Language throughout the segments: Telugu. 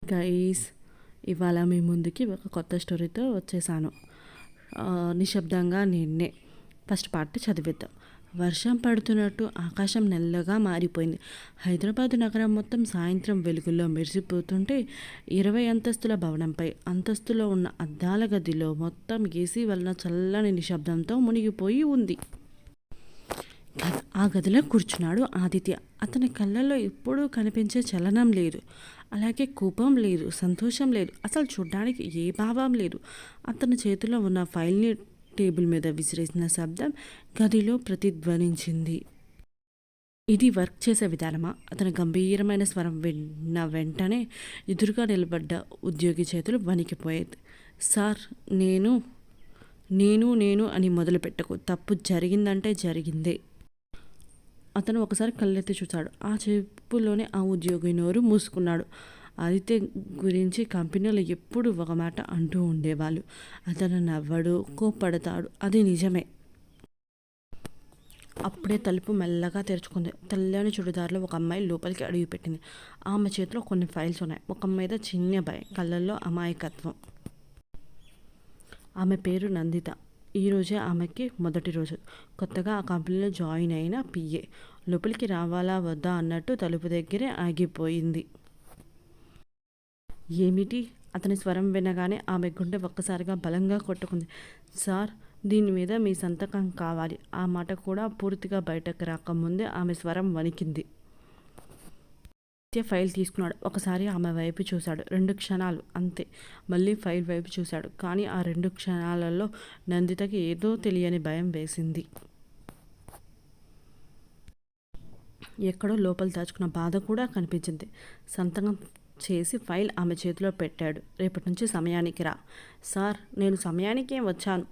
గైస్, ఇవాళ మీ ముందుకి ఒక కొత్త స్టోరీతో వచ్చేసాను. నిశ్శబ్దంగా నిన్నే ఫస్ట్ పార్ట్ చదివిద్దాం. వర్షం పడుతున్నట్టు ఆకాశం నల్లగా మారిపోయింది. హైదరాబాద్ నగరం మొత్తం సాయంత్రం వెలుగుల్లో మెరిసిపోతుంటే 20 అంతస్తుల భవనంపై అంతస్తులో ఉన్న అద్దాల గదిలో మొత్తం ఏసీ వలన చల్లని నిశ్శబ్దంతో మునిగిపోయి ఉంది. ఆ గదిలో కూర్చున్నాడు ఆదిత్య. అతని కళ్ళల్లో ఎప్పుడూ కనిపించే చలనం లేదు. అలాగే కోపం లేదు, సంతోషం లేదు, అసలు చూడ్డానికి ఏ భావం లేదు. అతని చేతిలో ఉన్న ఫైల్ని టేబుల్ మీద విసిరేసిన శబ్దం గదిలో ప్రతిధ్వనించింది. ఇది వర్క్ చేసే విధానమా? అతని గంభీరమైన స్వరం విన్న వెంటనే ఎదురుగా నిలబడ్డ ఉద్యోగి చేతులు వణికిపోయేది. సార్, నేను నేను నేను అని మొదలుపెట్టకు. తప్పు జరిగిందంటే జరిగిందే. అతను ఒకసారి కళ్ళెత్తి చూశాడు. ఆ చెప్పులోనే ఆ ఉద్యోగి నోరు మూసుకున్నాడు. ఆదిత్య గురించి కంపెనీలో ఎప్పుడు ఒక మాట అంటూ ఉండేవాళ్ళు. అతను నవ్వడు, కోప్పడతాడు, అది నిజమే. అప్పుడే తలుపు మెల్లగా తెరుచుకుంది. తెల్లని చుడిదారిలో ఒక అమ్మాయి లోపలికి అడుగుపెట్టింది. ఆమె చేతిలో కొన్ని ఫైల్స్ ఉన్నాయి. ఒక మీద చిన్న భయం, కళ్ళల్లో అమాయకత్వం. ఆమె పేరు నందిత. ఈరోజే ఆమెకి మొదటి రోజు. కొత్తగా ఆ కంపెనీలో జాయిన్ అయిన పిఏ. లోపలికి రావాలా వద్దా అన్నట్టు తలుపు దగ్గరే ఆగిపోయింది. ఏమిటి? అతని స్వరం వినగానే ఆమె గుండె ఒక్కసారిగా బలంగా కొట్టుకుంది. సార్, దీని మీద మీ సంతకం కావాలి. ఆ మాట కూడా పూర్తిగా బయటకు రాకముందే ఆమె స్వరం వణికింది. ఫైల్ తీసుకున్నాడు. ఒకసారి ఆమె వైపు చూశాడు. 2 క్షణాలు అంతే. మళ్ళీ ఫైల్ వైపు చూశాడు. కానీ ఆ 2 క్షణాలలో నందితకి ఏదో తెలియని భయం వేసింది. ఎక్కడో లోపల దాచుకున్న బాధ కూడా కనిపించింది. సంతకం చేసి ఫైల్ ఆమె చేతిలో పెట్టాడు. రేపటి నుంచి సమయానికి రా. సార్, నేను సమయానికే వచ్చాను,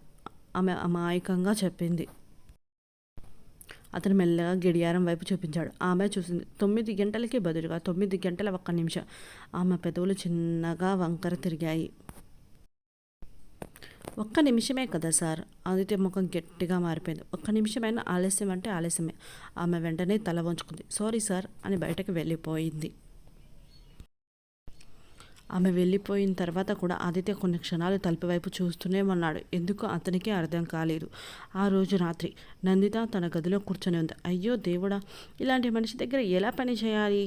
ఆమె అమాయకంగా చెప్పింది. అతను మెల్లగా గడియారం వైపు చూపించాడు. ఆమె చూసింది. 9 గంటలకి బదులుగా 9 గంటల 1 నిమిషం. ఆమె పెదవులు చిన్నగా వంకర తిరిగాయి. 1 నిమిషమే కదా సార్? ఆదిత్య ముఖం గట్టిగా మారిపోయింది. 1 నిమిషమైనా ఆలస్యం అంటే ఆలస్యమే. ఆమె వెంటనే తల వంచుకుంది. సారీ సార్ అని బయటకు వెళ్ళిపోయింది. ఆమె వెళ్ళిపోయిన తర్వాత కూడా ఆదిత్య కొన్ని క్షణాలు తలుపు వైపు చూస్తూనే ఉన్నాడు. ఎందుకు అతనికే అర్థం కాలేదు. ఆ రోజు రాత్రి నందిత తన గదిలో కూర్చొని ఉంది. అయ్యో దేవుడా, ఇలాంటి మనిషి దగ్గర ఎలా పని చేయాలి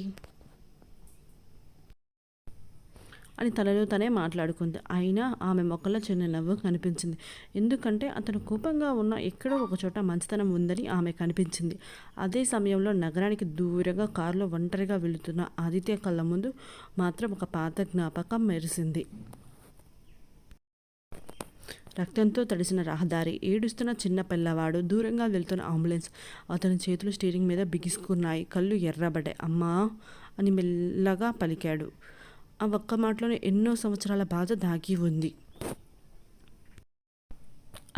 అని తనలో తనే మాట్లాడుకుంది. అయినా ఆమె మొక్కలో చిన్న నవ్వు కనిపించింది. ఎందుకంటే అతను కోపంగా ఉన్న ఎక్కడో ఒకచోట మంచితనం ఉందని ఆమె కనిపించింది. అదే సమయంలో నగరానికి దూరంగా కారులో ఒంటరిగా వెళుతున్న ఆదిత్య కళ్ళ ముందు మాత్రం ఒక పాత జ్ఞాపకం మెరిసింది. రక్తంతో తడిసిన రహదారి, ఏడుస్తున్న చిన్న పిల్లవాడు, దూరంగా వెళ్తున్న అంబులెన్స్. అతని చేతులు స్టీరింగ్ మీద బిగుసుకున్నాయి. కళ్ళు ఎర్రబడ్డాయి. అమ్మా అని మెల్లగా పలికాడు. ఆ ఒక్క మాటలోనే ఎన్నో సంవత్సరాల బాధ దాగి ఉంది.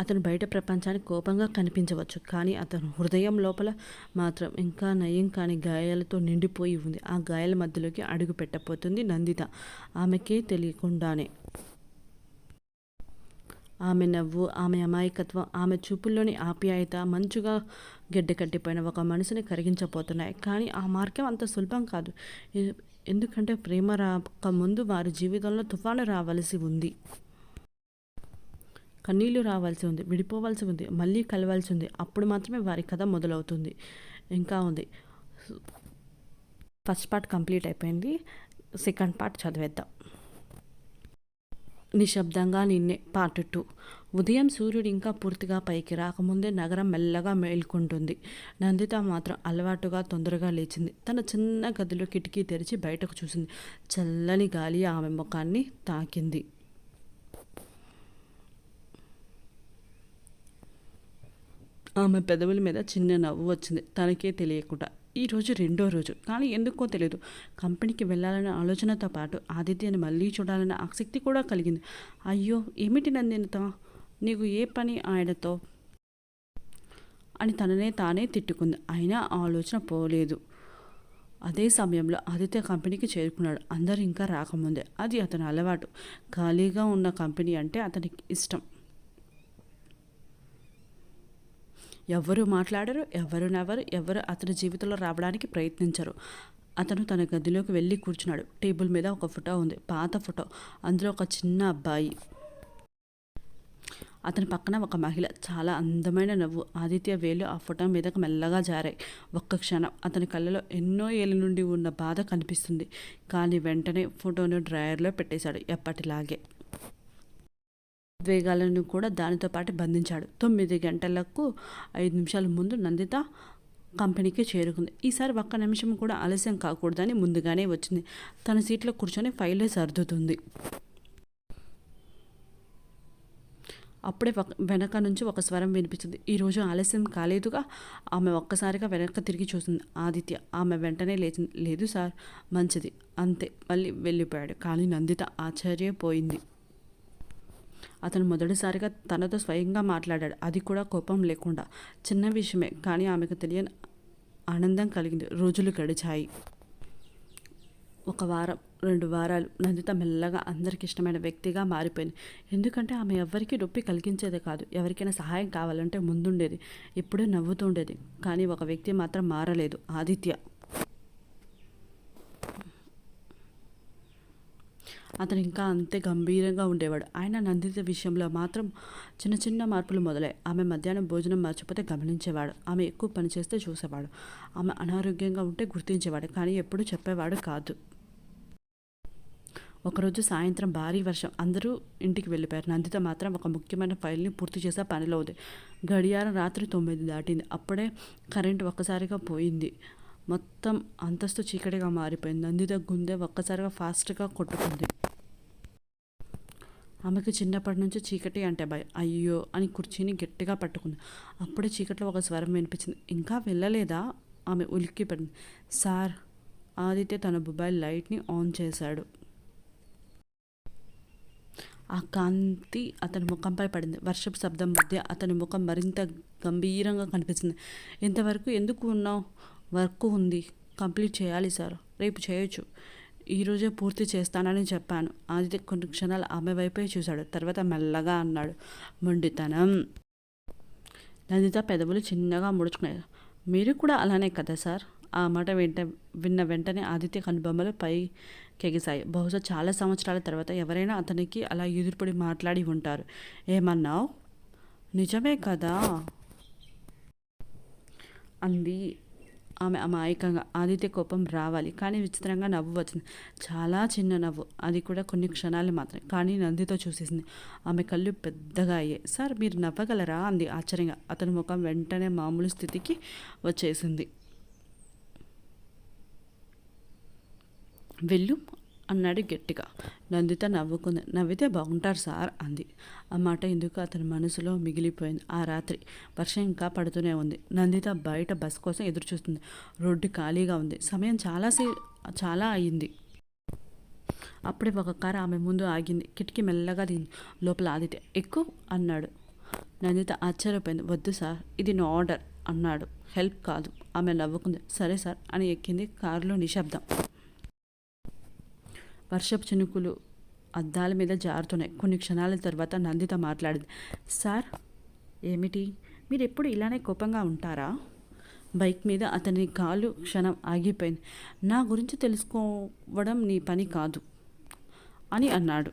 అతను బయట ప్రపంచానికి కోపంగా కనిపించవచ్చు, కానీ అతను హృదయం లోపల మాత్రం ఇంకా నయం కాని గాయాలతో నిండిపోయి ఉంది. ఆ గాయాల మధ్యలోకి అడుగు పెట్టబోతుంది నందిత, ఆమెకే తెలియకుండానే. ఆమె నవ్వు, ఆమె అమాయకత్వం, ఆమె చూపుల్లోని ఆప్యాయత మంచుగా గడ్డకట్టిపోయిన ఒక మనసుని కరిగించబోతున్నాయి. కానీ ఆ మార్గం అంత సులభం కాదు. ఎందుకంటే ప్రేమ రాకముందు వారి జీవితంలో తుఫాను రావాల్సి ఉంది. కన్నీళ్లు రావాల్సి ఉంది, విడిపోవాల్సి ఉంది, మళ్ళీ కలవాల్సి ఉంది. అప్పుడు మాత్రమే వారి కథ మొదలవుతుంది. ఇంకా ఉంది. ఫస్ట్ పార్ట్ కంప్లీట్ అయిపోయింది. సెకండ్ పార్ట్ చదివేద్దాం. నిశ్శబ్దంగా నిన్నే పార్ట్ 2. ఉదయం సూర్యుడు ఇంకా పూర్తిగా పైకి రాకముందే నగరం మెల్లగా మేల్కొంటుంది. నందిత మాత్రం అలవాటుగా తొందరగా లేచింది. తన చిన్న గదిలో కిటికీ తెరిచి బయటకు చూసింది. చల్లని గాలి ఆమె ముఖాన్ని తాకింది. ఆమె పెదవుల మీద చిన్న నవ్వు వచ్చింది, తనకే తెలియకుండా. ఈరోజు 2వ రోజు, కానీ ఎందుకో తెలియదు కంపెనీకి వెళ్ళాలనే ఆలోచనతో పాటు ఆదిత్యని మళ్ళీ చూడాలనే ఆసక్తి కూడా కలిగింది. అయ్యో, ఏమిటి నందిత, నీకు ఏ పని ఆయనతో అని తననే తానే తిట్టుకుంది. అయినా ఆలోచన పోలేదు. అదే సమయంలో ఆదిత్య కంపెనీకి చేరుకున్నాడు. అందరు ఇంకా రాకముందే. అది అతని అలవాటు. ఖాళీగా ఉన్న కంపెనీ అంటే అతనికి ఇష్టం. ఎవరు మాట్లాడరు, ఎవరు నవ్వరు, ఎవరు అతని జీవితంలో రావడానికి ప్రయత్నించరు. అతను తన గదిలోకి వెళ్ళి కూర్చున్నాడు. టేబుల్ మీద ఒక ఫోటో ఉంది, పాత ఫోటో. అందులో ఒక చిన్న అబ్బాయి, అతని పక్కన ఒక మహిళ. చాలా అందమైన నవ్వు. ఆదిత్య వేలు ఆ ఫోటో మీదకు మెల్లగా జారాయి. ఒక్క క్షణం అతని కళ్ళలో ఎన్నో ఏళ్ళ నుండి ఉన్న బాధ కనిపిస్తుంది. కానీ వెంటనే ఫోటోను డ్రాయర్లో పెట్టేశాడు, ఎప్పటిలాగే. ఉద్వేగాలను కూడా దానితో పాటు బంధించాడు. 9 గంటలకు 5 నిమిషాల ముందు నందిత కంపెనీకి చేరుకుంది. ఈసారి ఒక్క నిమిషం కూడా ఆలస్యం కాకూడదని ముందుగానే వచ్చింది. తన సీట్లో కూర్చొని ఫైల్ సర్దుతుంది. అప్పుడే వెనక నుంచి ఒక స్వరం వినిపించింది. ఈరోజు ఆలస్యం కాలేదుగా? ఆమె ఒక్కసారిగా వెనక్కి తిరిగి చూసింది. ఆదిత్య. ఆమె వెంటనే లేచింది. లేదు సార్. మంచిది. అంతే. మళ్ళీ వెళ్ళిపోయాడు. కానీ నందిత ఆశ్చర్యపోయింది. అతను మొదటిసారిగా తనతో స్వయంగా మాట్లాడాడు, అది కూడా కోపం లేకుండా. చిన్న విషయమే, కానీ ఆమెకు తెలియని ఆనందం కలిగింది. రోజులు గడిచాయి. 1 వారం, 2 వారాలు. నందిత మెల్లగా అందరికి ఇష్టమైన వ్యక్తిగా మారిపోయింది. ఎందుకంటే ఆమె ఎవ్వరికీ నొప్పి కలిగించేదే కాదు. ఎవరికైనా సహాయం కావాలంటే ముందుండేది. ఎప్పుడూ నవ్వుతూ ఉండేది. కానీ ఒక వ్యక్తి మాత్రం మారలేదు, ఆదిత్య. అతను ఇంకా అంతే గంభీరంగా ఉండేవాడు. ఆయన నందిత విషయంలో మాత్రం చిన్న చిన్న మార్పులు మొదలయ్యాయి. ఆమె మధ్యాహ్నం భోజనం మర్చిపోతే గమనించేవాడు. ఆమె ఎక్కువ పని చేస్తే చూసేవాడు. ఆమె అనారోగ్యంగా ఉంటే గుర్తించేవాడు, కానీ ఎప్పుడూ చెప్పేవాడు కాదు. ఒకరోజు సాయంత్రం భారీ వర్షం. అందరూ ఇంటికి వెళ్ళిపోయారు. నందిత మాత్రం ఒక ముఖ్యమైన ఫైల్ని పూర్తి చేసే పనిలో ఉంది. గడియారం రాత్రి 9 దాటింది. అప్పుడే కరెంటు ఒక్కసారిగా పోయింది. మొత్తం అంతస్తు చీకటిగా మారిపోయింది. నందిత గుండె ఒక్కసారిగా ఫాస్ట్గా కొట్టుకుంది. ఆమెకు చిన్నప్పటి నుంచి చీకటి అంటే భయం. అయ్యో అని కుర్చీని గట్టిగా పట్టుకుంది. అప్పుడే చీకట్లో ఒక స్వరం వినిపించింది. ఇంకా వెళ్ళలేదా? ఆమె ఉలిక్కిపడింది. సార్. ఆదిత్య తన మొబైల్ లైట్ని ఆన్ చేశాడు. ఆ కాంతి అతని ముఖంపై పడింది. వర్షపు శబ్దం మధ్య అతని ముఖం మరింత గంభీరంగా కనిపించింది. ఇంతవరకు ఎందుకు ఉన్నావు? వర్క్ ఉంది, కంప్లీట్ చేయాలి సార్. రేపు చేయొచ్చు. ఈరోజే పూర్తి చేస్తానని చెప్పాను. ఆదిత్య కొన్ని క్షణాలు ఆమె వైపే చూశాడు. తర్వాత మెల్లగా అన్నాడు, మొండితనం. నందిత పెదవులు చిన్నగా ముడుచుకున్నాయి. మీరు కూడా అలానే కదా సార్? ఆ మాట విన్న వెంటనే ఆదిత్య కనుబొమ్మలు పైకెగిశాయి. బహుశా చాలా సంవత్సరాల తర్వాత ఎవరైనా అతనికి అలా ఎదురుపడి మాట్లాడి ఉంటారు. ఏమన్నావు? నిజమే కదా అంది ఆమె అమాయకంగా. ఆదిత్య కోపం రావాలి, కానీ విచిత్రంగా నవ్వు వచ్చింది. చాలా చిన్న నవ్వు, అది కూడా కొన్ని క్షణాలు మాత్రమే. కానీ నందితో చూసేసింది. ఆమె కళ్ళు పెద్దగా అయ్యాయి. సార్, మీరు నవ్వగలరా అంది ఆశ్చర్యంగా. అతని ముఖం వెంటనే మామూలు స్థితికి వచ్చేసింది. వెళ్ళు అన్నాడు గట్టిగా. నందిత నవ్వుకుంది. నవ్వితే బాగుంటారు సార్ అంది. ఆ మాట ఎందుకు అతని మనసులో మిగిలిపోయింది. ఆ రాత్రి వర్షం ఇంకా పడుతూనే ఉంది. నందిత బయట బస్ కోసం ఎదురు చూస్తుంది. రోడ్డు ఖాళీగా ఉంది. సమయం చాలా అయింది. అప్పుడే ఒక కారు ఆమె ముందు ఆగింది. కిటికీ మెల్లగా దిగింది. లోపల ఆదిత్య. ఎక్కువ అన్నాడు. నందిత ఆశ్చర్యపోయింది. వద్దు సార్, ఇది నా ఆర్డర్ అన్నాడు. హెల్ప్ కాదు. ఆమె నవ్వుకుంది. సరే సార్ అని ఎక్కింది. కారులో నిశ్శబ్దం. వర్షపు చినుకులు అద్దాల మీద జారుతున్నాయి. కొన్ని క్షణాల తర్వాత నందిత మాట్లాడింది. సార్. ఏమిటి? మీరు ఎప్పుడు ఇలానే కోపంగా ఉంటారా? బైక్ మీద అతని కాలు క్షణం ఆగిపోయింది. నా గురించి తెలుసుకోవడం నీ పని కాదు అని అన్నాడు.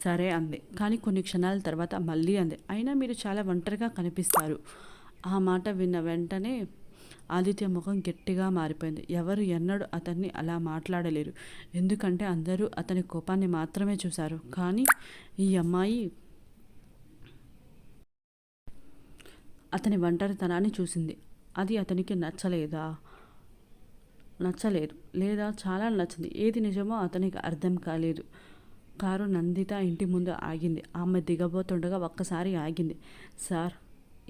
సరే అంది. కానీ కొన్ని క్షణాల తర్వాత మళ్ళీ అంది. అయినా మీరు చాలా ఒంటరిగా కనిపిస్తారు. ఆ మాట విన్న వెంటనే ఆదిత్య ముఖం గట్టిగా మారిపోయింది. ఎవరు ఎన్నడూ అతన్ని అలా మాట్లాడలేరు. ఎందుకంటే అందరూ అతని కోపాన్ని మాత్రమే చూశారు. కానీ ఈ అమ్మాయి అతని ఒంటరితనాన్ని చూసింది. అది అతనికి నచ్చలేదు లేదా చాలా నచ్చింది. ఏది నిజమో అతనికి అర్థం కాలేదు. కారు నందిత ఇంటి ముందు ఆగింది. ఆమె దిగబోతుండగా ఒక్కసారి ఆగింది. సార్.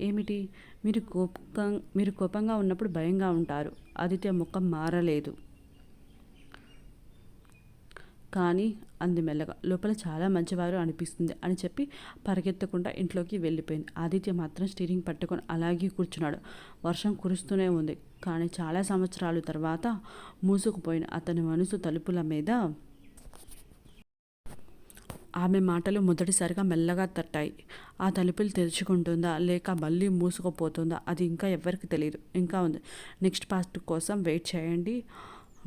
ఏమిటి? మీరు కోపంగా ఉన్నప్పుడు భయంగా ఉంటారు. ఆదిత్య ముఖం మారలేదు. కానీ అంది మెల్లగా. లోపల చాలా మంచివారు అనిపిస్తుంది అని చెప్పి పరిగెత్తకుండా ఇంట్లోకి వెళ్ళిపోయింది. ఆదిత్య మాత్రం స్టీరింగ్ పట్టుకొని అలాగే కూర్చున్నాడు. వర్షం కురుస్తూనే ఉంది. కానీ చాలా సంవత్సరాల తర్వాత మూసుకుపోయిన అతని మనసు తలుపుల మీద ఆమె మాటలు మొదటిసారిగా మెల్లగా తట్టాయి. ఆ తలుపులు తెరుచుకుంటుందా లేక మళ్ళీ మూసుకుపోతుందా అది ఇంకా ఎవ్వరికి తెలియదు. ఇంకా ఉంది. నెక్స్ట్ పార్ట్ కోసం వెయిట్ చేయండి.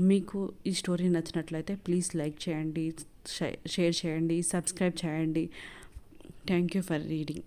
మీకు ఈ స్టోరీ నచ్చినట్లయితే ప్లీజ్ లైక్ చేయండి, షేర్ చేయండి, సబ్స్క్రైబ్ చేయండి. Thank you for reading.